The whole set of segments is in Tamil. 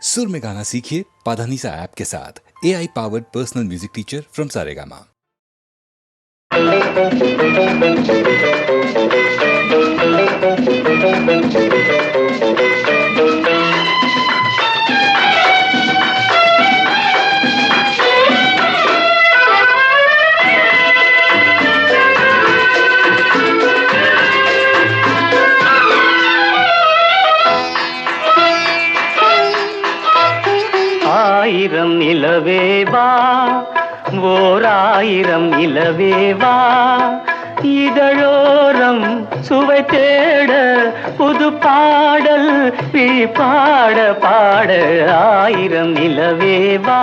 सुर में गाना सीखिए पाधानीसा ऐप के साथ। AI powered personal music teacher from Saregama. ஆயிரம் நிலவேவா ஓர் ஆயிரம் நிலவேவா இதழோரம் சுவை தேட புது பாடல் பாட பாட ஆயிரம் நிலவேவா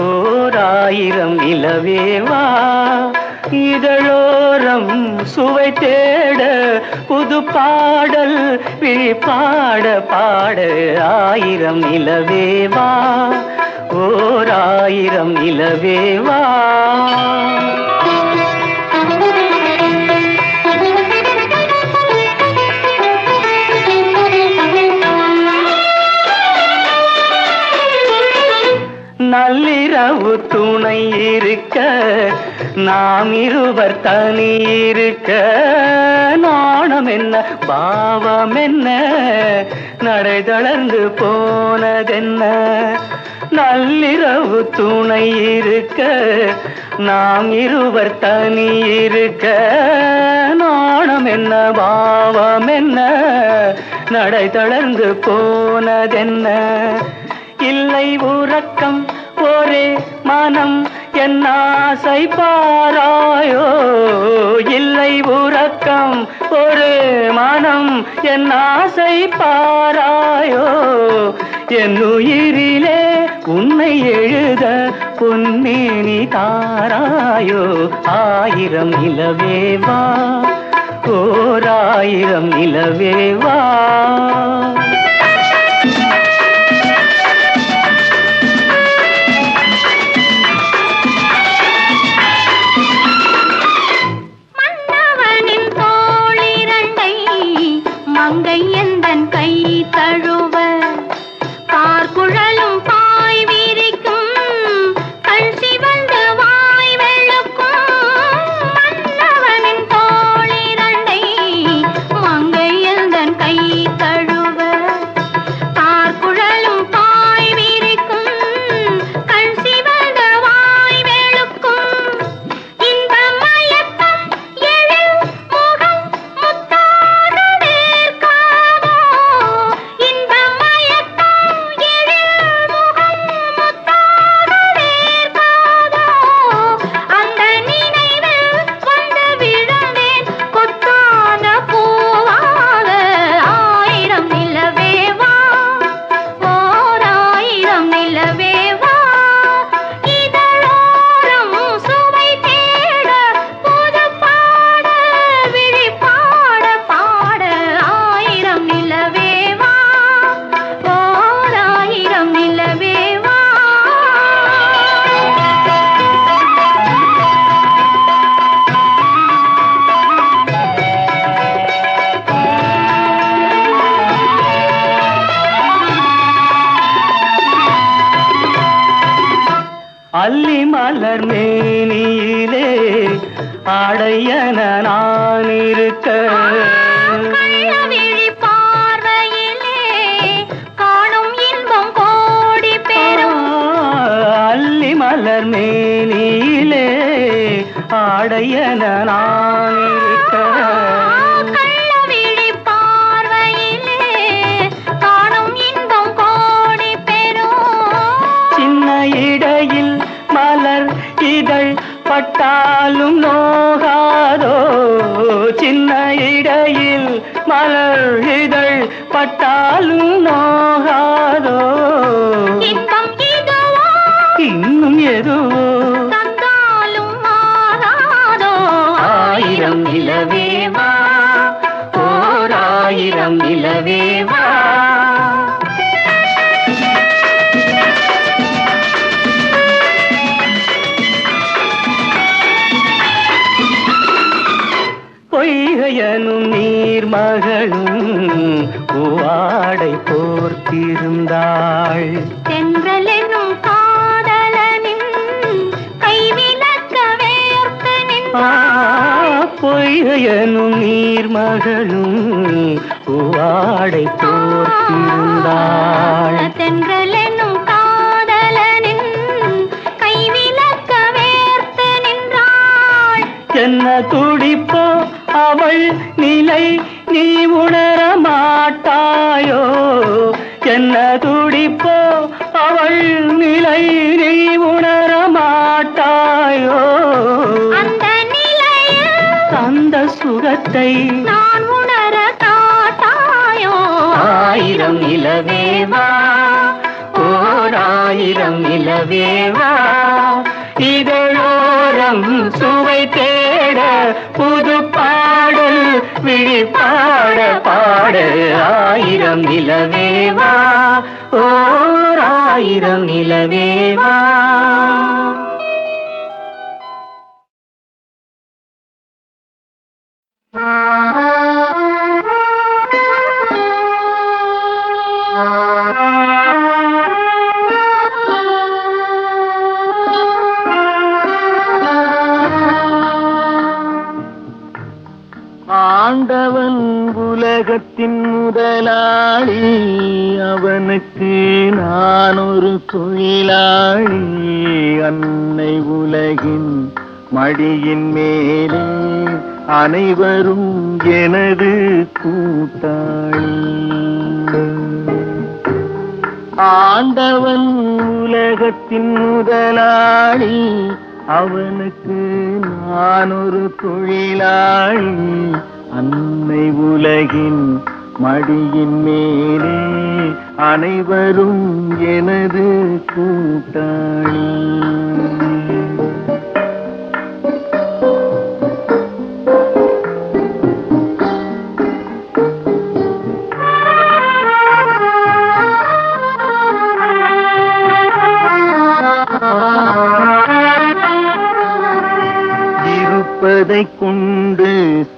ஓர் ஆயிரம் நிலவேவா இதழோரம் சுவை தேட புது பாடல் பாட பாட ஆயிரம் நிலவேவா ஓர் ஆயிரம் நிலவேவா. நள்ளிரவு துணை இருக்க நாம் இருவர் தனி இருக்க நாணம் என்ன பாவம் என்ன நடை தளர்ந்து போனதென்ன. நள்ளிரவு துணை இருக்க நாம் இருவர் தனி இருக்க நாணம் என்ன பாவம் என்ன நடை தளர்ந்து போனதென்ன. இல்லை உறக்கம் ஒரே மனம் என் ஆசை பாராயோ. இல்லை உறக்கம் ஒரு மனம் என் ஆசை பாராயோ. என் உயிரிலே உன்னை எழுத பொன்னேனி தாராயோ. ஆயிரம் நிலவேவா ஓர் ஆயிரம் நிலவேவா. மங்கை எந்தன் கை தழுவ பார்க்குழலும் பாய் விரிக்கும் கண் சிவந்து வாய் வெளுக்கும். மன்னவனின் தோளிரண்டை மங்கை எந்தன் கை தழுவ பார்க்குழலும் பாய் விரிக்கும் கண் சிவந்து வாய் வெளுக்கும். இந்த மயக்கம் எழில் முகம் முத்தாக அல்லி மலர் மேனியிலே ஆடையன நான் இருக்க கள்ளவிழி பார்வையிலே காணும் இன்பம் கோடி பெறும். அல்லி மலர் மேனியிலே ஆடையன நான் இருக்க கள்ளவிழி பார்வையிலே காணும் இன்பம் கோடி பெறும். சின்ன இடையில் மலர் இதழ் பட்டாலும் நோகாதோ. சின்ன இடையில் மலர் இதழ் பட்டாலும் நோகாதோ. இன்பம் இதுவோ இன்னும் எதுவோ தந்தாலும் மாறாதோ. ஆயிரம் நிலவேவா ஓர் ஆயிரம் நிலவேவா. பொய்கையனும் நீர்மகளும் பூவாடை போர்த்த போர்த்திருந்தாள். தென்றல் என்னும் காதலனின் கைவிலக்க வேர்த்து நின்றாள். பொய்கையனும் நீர்மகளும் பூவாடை போர்த்திருந்தாள். தென்றல் என்னும் காதலனின் கைவிலக்க வேர்த்து நின்றாள். என்ன துடிப்போ அவள் நிலை நீ உணர மாட்டாயோ? என்ன துடிப்போ அவள் நிலை நீ உணர மாட்டாயோ? அந்த நிலையில் அந்த சுகத்தை நான் உணர காட்டாயோ? ஆயிரம் நிலவேவா, ஓர் ஆயிரம் நிலவேவா, இதழோரம் சுவை தேட புது பாடல் விழி பாட பாட. ஆயிரம் நிலவேவா, ஓர் ஆயிரம் நிலவேவா. ஆண்டவன் உலகத்தின் முதலாளி, அவனுக்கு நான் ஒரு தொழிலாளி. அன்னை உலகின் மடியின் மேலே அனைவரும் எனது கூட்டாளி. ஆண்டவன் உலகத்தின் முதலாளி, அவனுக்கு நான் ஒரு தொழிலாளி. அன்னை உலகின் மடியின் மேலே அனைவரும் எனது கூட்டாளி. இருப்பதை கொண்டு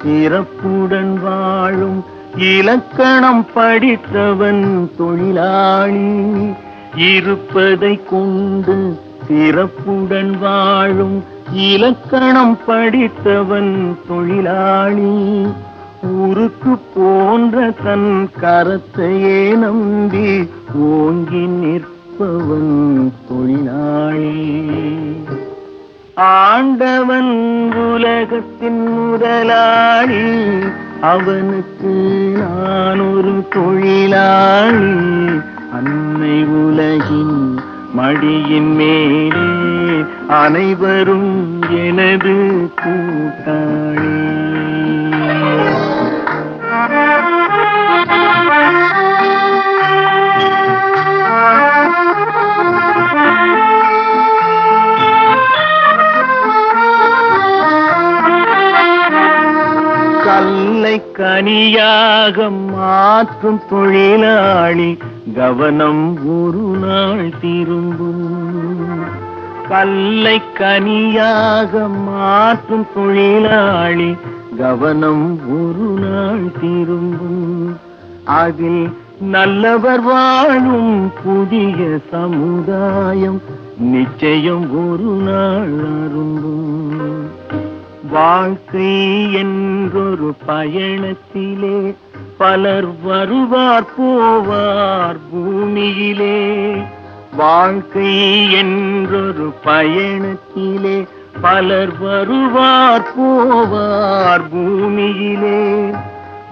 சிறப்புடன் வாழும் இலக்கணம் படித்தவன் தொழிலாளி. இருப்பதை கொண்டு சிறப்புடன் வாழும் இலக்கணம் படித்தவன் தொழிலாளி. உருக்கு போன்ற தன் கரத்தையே நம்பி ஓங்கி நிற்பவன் தொழிலாளி. ஆண்டவன் உலகத்தின் முதலாளி, அவனுக்கு நான் ஒரு தொழிலாளி. அன்னை உலகின் மடியின் மேலே அனைவரும் எனது கூட்டாளி. கல்லை கனியாக மாற்றும் தொழிலாளி, கவனம் ஒரு நாள் திரும்பும். கல்லை கனியாக மாற்றும் தொழிலாளி, கவனம் ஒரு நாள் திரும்பும். அதில் நல்லவர் வாழும் புதிய சமுதாயம் நிச்சயம் ஒரு நாள் அரும்பும். வாழ்க்கை என்றொரு பயணத்திலே பலர் வருவார் போவார் பூமியிலே. வாழ்க்கை என்றொரு பயணத்திலே பலர் வருவார் போவார் பூமியிலே.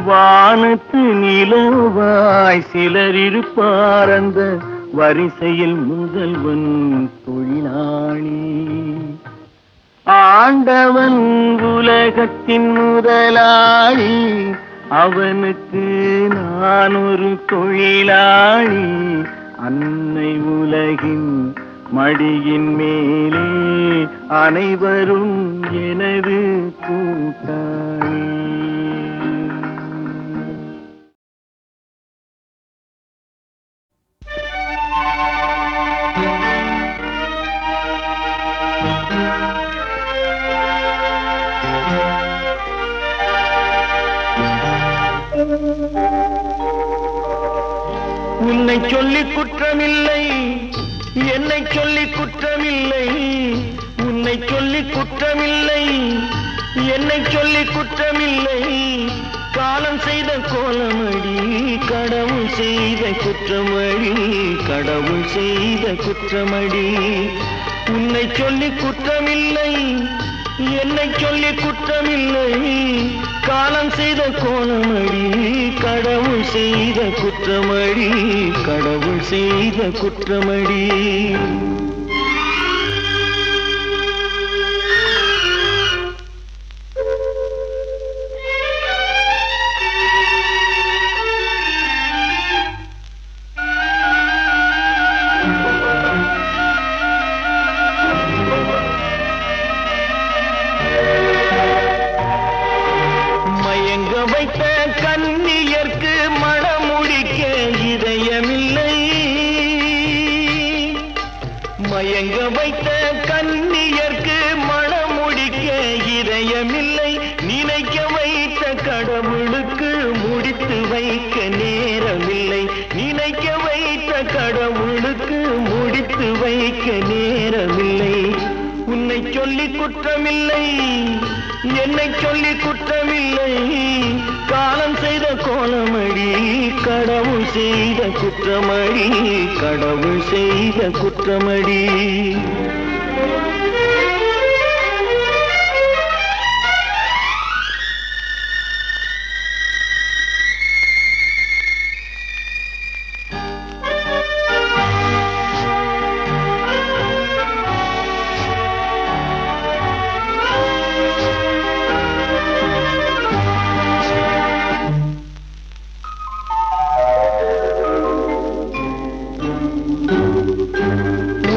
வானத்து நிலவாய் சிலர் இருப்பார் அந்த வரிசையில் முதல்வன் தொழிலாளி. ஆண்டவன் உலகத்தின் முதலாளி, அவனுக்கு நான் ஒரு தொழிலாளி. அன்னை உலகின் மடியின் மேலே அனைவரும் எனது கூட்டாளி. உன்னை சொல்லி குற்றமில்லை, என்னை சொல்லி குற்றமில்லை, உன்னை சொல்லி குற்றமில்லை, என்னை சொல்லி குற்றமில்லை. காலம் செய்த கோலமடி, கடவுள் செய்த குற்றமடி, கடவுள் செய்த குற்றமடி. உன்னை சொல்லி குற்றமில்லை, என்னை சொல்லி குற்றமில்லை. காலம் செய்த கோலமடி, கடவுள் செய்த குற்றமடி, கடவுள் செய்த குற்றமடி. வைத்த கன்னியர்க்கு மணமுடிக்க இதயமில்லை, மயங்க வைத்த கன்னியர்க்கு மணமுடிக்க இதயமில்லை. நினைக்க வைத்த கடவுளுக்கு முடித்து வைக்க நேரமில்லை, நினைக்க வைத்த கடவுளுக்கு முடித்து வைக்க நேரமில்லை. உன்னை சொல்லி குற்றமில்லை, என்னை சொல்லி குற்றமில்லை. காலம் செய்த கோலமடி, கடவுள் செய்த குற்றமடி, கடவுள் செய்த குற்றமடி.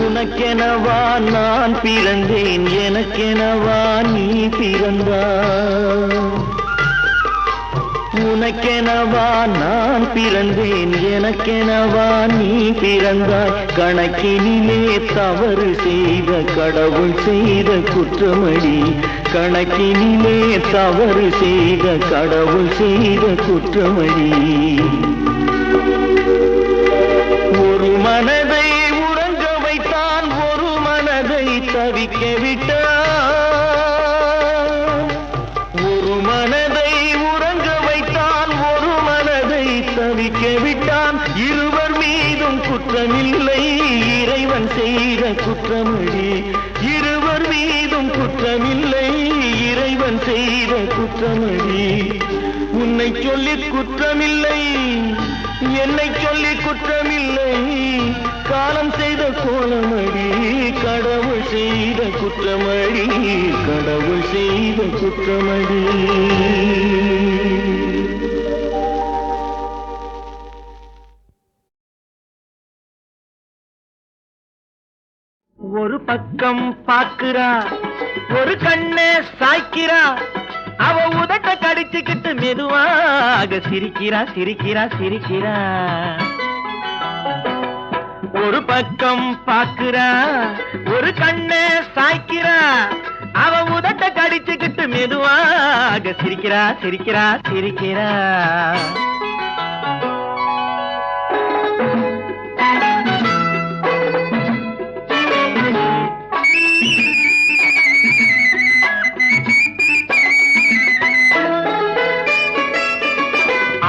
உனக்கெனவா நான் பிறந்தேன், எனக்கெனவா நீ பிறந்தாய். உனக்கெனவா நான் பிறந்தேன், எனக்கெனவா நீ பிறந்தாய். கணக்கினிலே தவறு செய்த கடவுள் செய்த குற்றமடி, கணக்கினிலே தவறு செய்த கடவுள் செய்த குற்றமடி. ஒரு மனதை உறங்க வைத்தான், ஒரு மனதை தவிக்க விட்டான். ஒரு மனதை உறங்க வைத்தான், ஒரு மனதை தவிக்க விட்டான். இருவர் மீதும் குற்றமில்லை, இறைவன் செய்த குற்றமடி. இருவர் மீதும் குற்றமில்லை, இறைவன் செய்த குற்றமடி. உன்னை சொல்லி குற்றமில்லை, என்னை சொல்லி குற்றமில்லை. காலம் செய்த கோலமடி, கடவுள் செய்த குற்றமடி, கடவுள் செய்த குற்றமடி. ஒரு பக்கம் பாக்குறா, ஒரு கண்ணே சாய்க்கிறா, அவ உதட்ட கடிச்சுக்கிட்டு மெதுவாக சிரிக்கிறா சிரிக்கிறா சிரிக்கிறா. ஒரு பக்கம் பாக்குறா, ஒரு கண்ணே சாய்க்கிறா, அவ உதட்ட கடிச்சுக்கிட்டு மெதுவாக சிரிக்கிறா சிரிக்கிறா சிரிக்கிறா.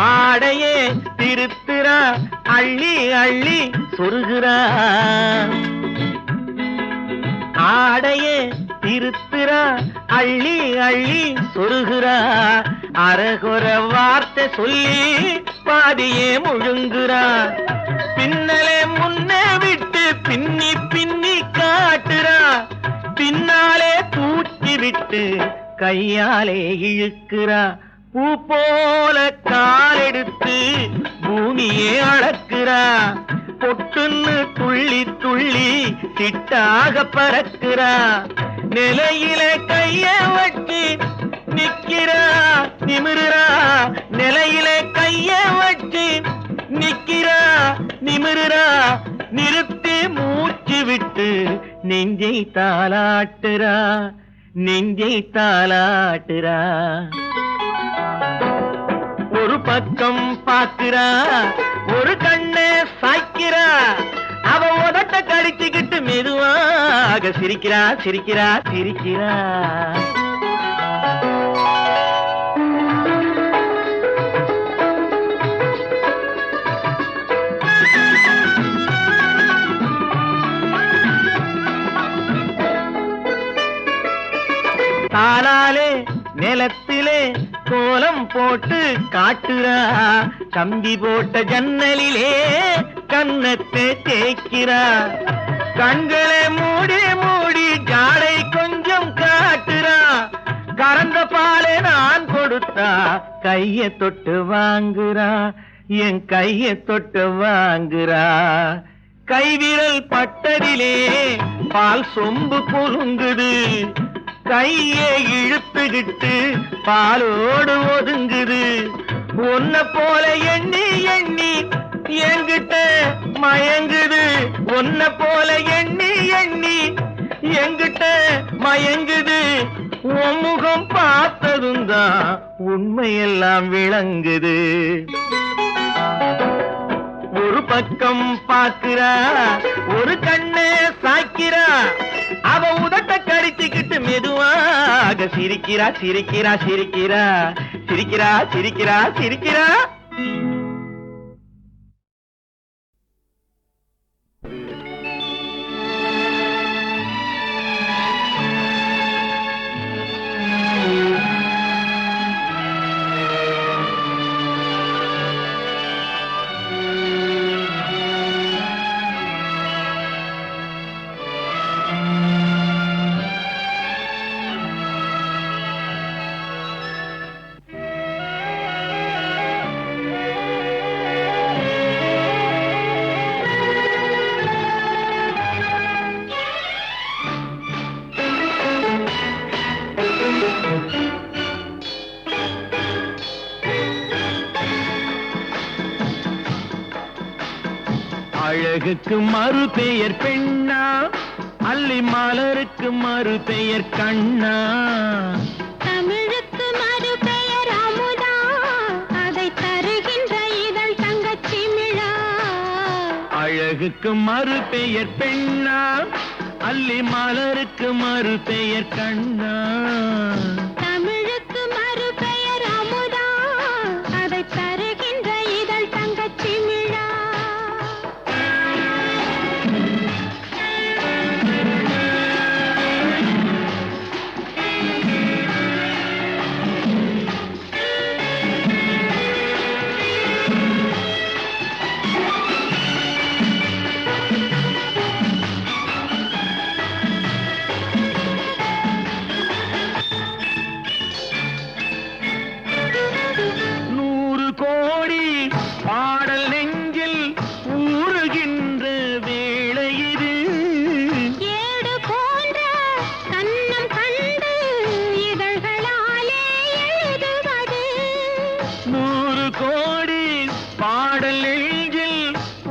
ஆடையே திருத்துறா, அள்ளி அள்ளி சொருகிறா. ஆடையே திருத்துறா, அள்ளி அள்ளி சொருகிறா. அரகுற வார்த்தை சொல்லி பாதியே முழுங்குறா. பின்னலே முன்னே விட்டு பின்னி பின்னி காட்டுறா. பின்னாலே தூக்கி விட்டு கையாலே இழுக்கிறா. பூ போல காலெடுத்து பூமியே அளக்கிறா. பொட்டுன்னு துள்ளி துள்ளி சிட்டாக பறக்கிறா. நிலையில கைய வச்சு நிக்கிறா நிமிருறா. நிலையில கைய வச்சு நிக்கிறா நிமிருறா. நிறுத்தி மூச்சு விட்டு நெஞ்சை தாலாட்டுறா நெஞ்சை தாலாட்டுறா. ஒரு பக்கம் பாக்குறா, ஒரு கண்ணே சாய்க்க சிரிக்கிறா அவ உதட்ட கடிச்சுக்கிட்டு மெதுவாக சிரிக்கிறா சிரிக்கிறா சிரிக்கிறா தானாலே நிலத்திலே கோலம் போட்டு காட்டுறா கம்பி போட்ட ஜன்னலிலே கன்னத்தை தேய்க்கிறா கண்களை மூடி மூடி ஜாடை கொஞ்சம் காட்டுறா கறந்த பாலை நான் கொடுத்தா கைய தொட்டு வாங்குறா என் கைய தொட்டு வாங்குறா கைவிரல் பட்டதிலே பால் சொம்பு குலுங்குது கையை இழுத்துக்கிட்டு பாலோடு ஒதுங்குது உன்ன போல எண்ணி எண்ணி என்கிட்ட மயங்குது உன்ன போல எண்ணி எண்ணி என்கிட்ட மயங்குது உன் முகம் பார்த்ததும் தான் உண்மையெல்லாம் விளங்குது ஒரு பக்கம் பாக்குறா ஒரு கண்ணே சாய்க்கிறா அவ உதட்ட கடிச்சுக்கிட்டு மெதுவாக சிரிக்கிறா சிரிக்கிறா சிரிக்கிறா சிரிக்கிறா சிரிக்கிறா சிரிக்கிறா அழகுக்கு மறு பெயர் பெண்ணா அல்லி மலருக்கு மறு பெயர் கண்ணா தமிழுக்கு மறு பெயர் அமுதா அதை தருகின்ற இதழ் தங்கச்சிமிழா அழகுக்கு மறு பெயர் பெண்ணா அல்லி மலருக்கு மறு பெயர் கண்ணா தமிழுக்கு மறு பெயர் அமுதா அதை தருகின்ற இதழ் தங்கச்சிமிழா பாடல் நெஞ்சில் ஊறுகின்ற வேளை இது ஏடு போன்ற கண்ணம் கண்டு இதழ்களாலே எழுதுவது 100 கோடி பாடல் நெஞ்சில்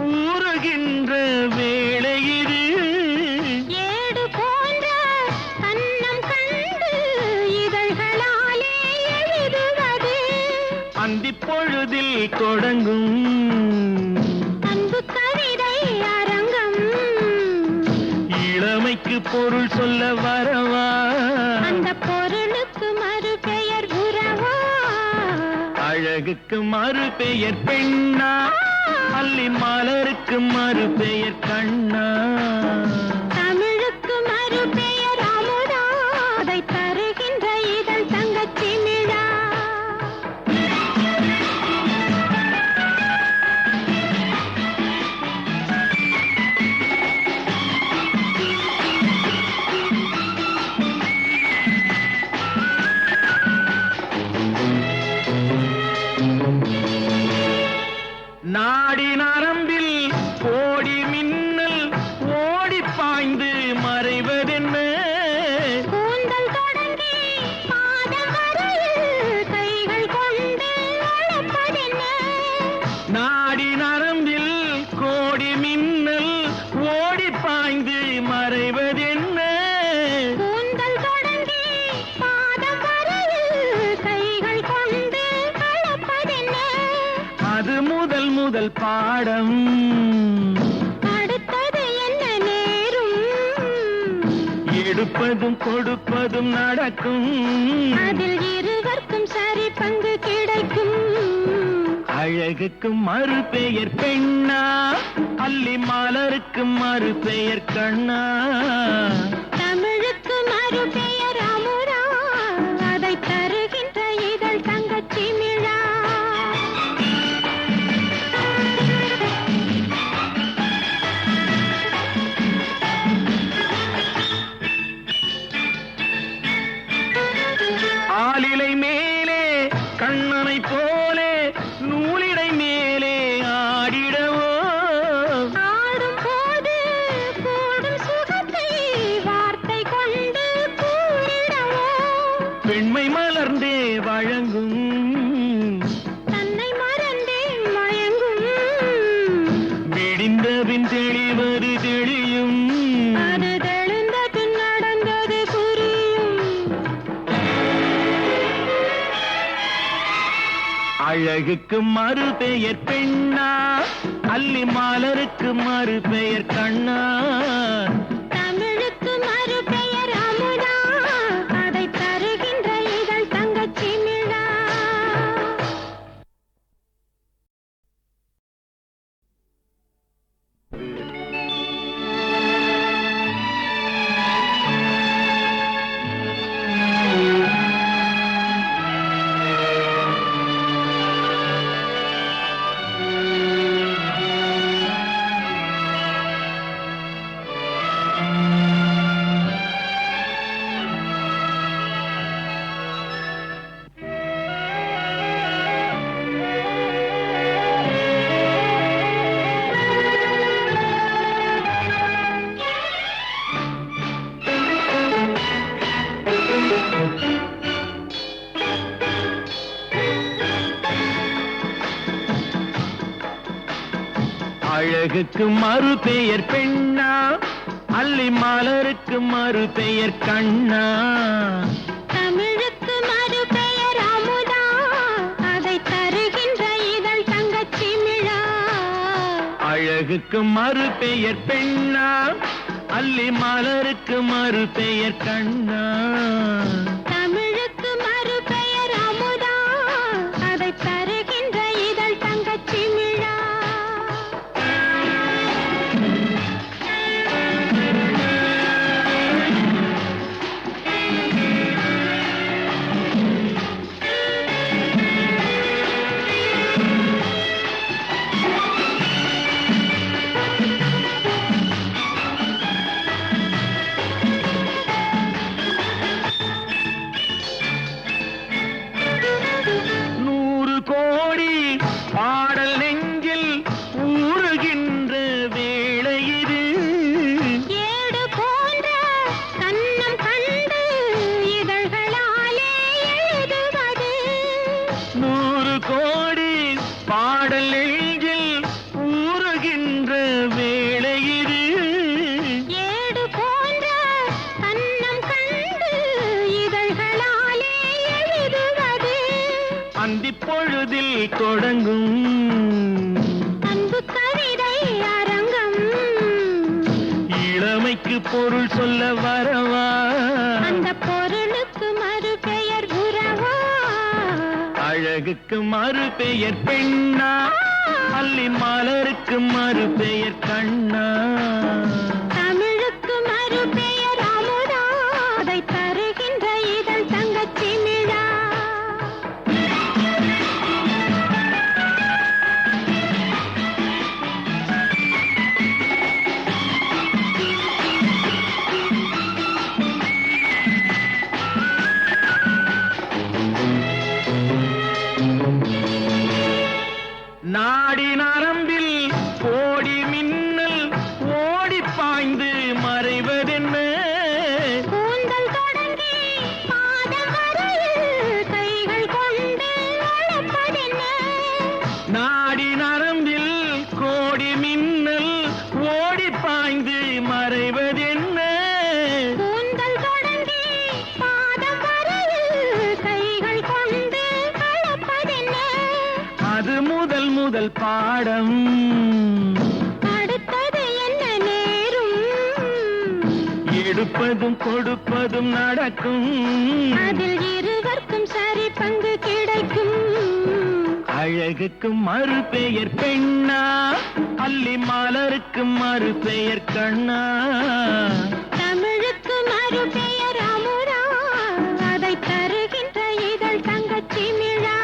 ஊறுகின்ற வேளை இது ஏடு போன்ற கண்ணம் கண்டு இதழ்களாலே எழுதுவது அந்திப் பொழுதில் தொடங்கும் அன்பு கவிதை அரங்கம் இளமைக்கு பொருள் சொல்ல வரவா அந்த பொருளுக்கு மறு பெயர் உறவா அழகுக்கு மறு பெயர் பெண்ணா அல்லி மலருக்கு மறு பெயர் கண்ணா தமிழுக்கு மறு பெயர் அமுதா அதை தருகின்ற இதழ் தங்கச்சிமிழா நாடி நரம்பில் கோடி மின்னல் ஓடி பாய்ந்து மறைவதென்ன கூந்தல் தொடங்கி பாதம் வரையில் கைகள் கொண்டு அழைப்பதென்ன நாடி நரம்பில் கோடி மின்னல் ஓடி பாய்ந்து மறைவதென்ன கூந்தல் தொடங்கி பாதம் வரையில் கைகள் கொண்டு அழைப்பதென்ன அது முதல் பாடம் எடுப்பதும் கொடுப்பதும் நடக்கும், அதில் இருவர்க்கும் சரி பங்கு கிடைக்கும். அழகுக்கு மறு பெயர் பெண்ணா, அல்லி மலருக்கு மறு பெயர் கண்ணா. தமிழுக்கு மறு பெயர் அமுதா, அதை தருகின்ற இதழ் தங்கச்சி மிழா. ஆலிலை மேலே கண்ணனை போலே நூலிடை மேலே ஆடிடவோ, ஆடும் போது கூடும் சுகத்தை வார்த்தை கொண்டு கூறிடவோ. பெண்மை மலர்ந்தே வழங்கும், தன்னை மறந்தே மயங்கும், விடிந்தபின் தெளிவது தெளியும். அது தெளிந்த பின் நடந்தது புரியும். அழகுக்கு மறு பெயர் பெண்ணா, அல்லி மலருக்கு மறு பெயர் கண்ணா. தமிழுக்கு மறு பெயர் அமுதா, அதை தருகின்ற இதழ் தங்கச்சி மிழா. அழகுக்கு மறு பெயர் பெண்ணா, அல்லி மலருக்கு மறு பெயர் கண்ணா. தமிழுக்கு மறு பெயர் அமுதா, அதை தருகின்ற இதழ் தங்கச்சி மிழா. அழகுக்கு மறு பெயர் பெண்ணா, அல்லி மலருக்கு மறு பெயர் கண்ணா. தமிழுக்கு மறு பெயர் அமுதா, அதை தருகின்ற இதழ் தங்கச்சி மிழா. பாடல் நெஞ்சில் ஊறுகின்ற வேளை இது, ஏடு போன்ற கண்ணம் கண்டு இதழ்களாலே எழுதுவது. 100 கோடி பாடல் நெஞ்சில் ஊறுகின்ற வேளை இது, ஏடு போன்ற கண்ணம் கண்டு இதழ்களாலே எழுதுவது. அந்திப் பொழுதில் தொடங்கும் அன்பு கவிதை அரங்கம், இளமைக்கு பொருள் சொல்ல வரவா, அந்த பொருளுக்கு மறு பெயர் உறவா. அழகுக்கு மறு பெயர் பெண்ணா, அல்லி மலருக்கு மறு பெயர் கண்ணா. தமிழுக்கு மறு பெயர் அமுதா, அதை தருகின்ற இதழ் தங்கச்சி மிழா. நாடி நரம்பில் கோடி மின்னல் ஓடி பாய்ந்து மறைவதென்ன, கூந்தல் தொடங்கி பாதம் வரையில் கைகள் கொண்டு அழைப்பதென்ன. நாடி நரம்பில் கோடி மின்னல் ஓடி பாய்ந்து மறைவதென்ன, கூந்தல் தொடங்கி பாதம் வரையில் கைகள் கொண்டு அழைப்பதென்ன. அது முதல் முதல் பாடம், எடுப்பதும் கொடுப்பதும் நடக்கும். அதில் இருவர்க்கும் சரி பங்கு கிடைக்கும். அழகுக்கு மறு பெயர் பெண்ணா, அல்லி மலருக்கு மறு பெயர் கண்ணா. தமிழுக்கு மறு பெயர் அமுதா, அதை தருகின்ற இதழ் தங்கச்சி மிழா.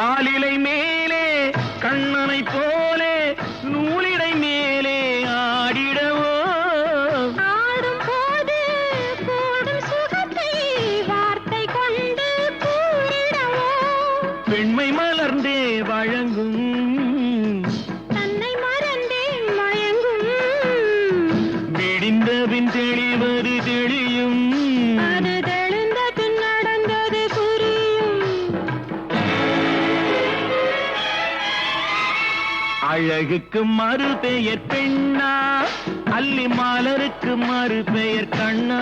ஆலிலை மேலே கண்ணனை போலே நூலிடை மேலே ஆடிடவோ. ஆடும் போது கூடும் சுகத்தை வார்த்தை கொண்டு கூறிடவோ. பெண்மை மலர்ந்தே வழங்கும், தன்னை மறந்தே மயங்கும். விடிந்தபின் தெளிவது தெளியும். அது தெளிந்த பின் நடந்தது புரியும். அழகுக்கு மறு பெயர் பெண்ணா, அல்லி மலருக்கு மறு பெயர் கண்ணா.